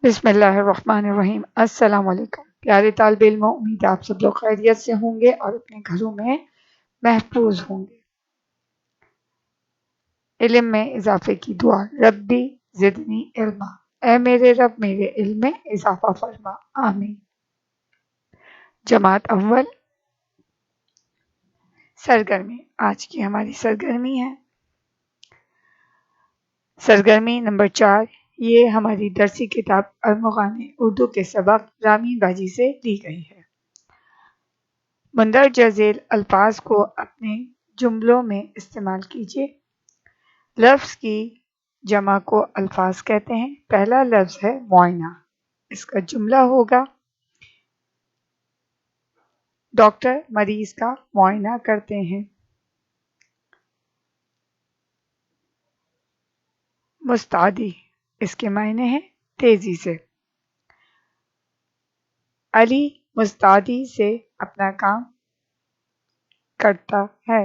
بسم اللہ الرحمن الرحیم۔ السلام علیکم پیارے طالب علموں، امید ہے آپ سب لوگ خیریت سے ہوں گے اور اپنے گھروں میں محفوظ ہوں گے۔ علم میں اضافے کی دعا، ربی زدنی علما، اے میرے رب میرے علم میں اضافہ فرما، آمین۔ جماعت اول سرگرمی، آج کی ہماری سرگرمی ہے سرگرمی نمبر 4۔ یہ ہماری درسی کتاب ارمغان اردو کے سبق رامین باجی سے لی گئی ہے۔ مندرجہ ذیل الفاظ کو اپنے جملوں میں استعمال کیجیے۔ لفظ کی جمع کو الفاظ کہتے ہیں۔ پہلا لفظ ہے معائنہ، اس کا جملہ ہوگا ڈاکٹر مریض کا معائنہ کرتے ہیں۔ مستعدی، اس کے معنی ہیں تیزی سے۔ علی مستعدی سے اپنا کام کرتا ہے۔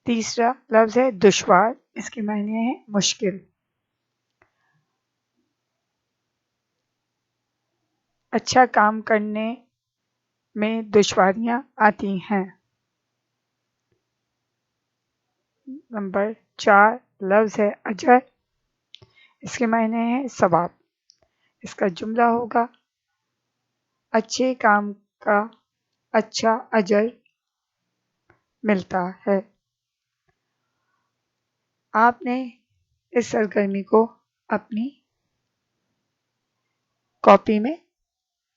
تیسرا لفظ ہے دشوار، اس کے معنی ہیں مشکل۔ اچھا کام کرنے میں دشواریاں آتی ہیں۔ نمبر 4 لفظ ہے اجر، اس کے معنی ہیں ثواب۔ اس کا جملہ ہوگا اچھے کام کا اچھا اجر ملتا ہے۔ آپ نے اس سرگرمی کو اپنی کاپی میں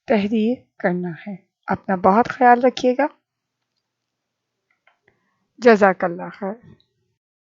تحریر کرنا ہے۔ اپنا بہت خیال رکھیے گا۔ جزاک اللہ خیر۔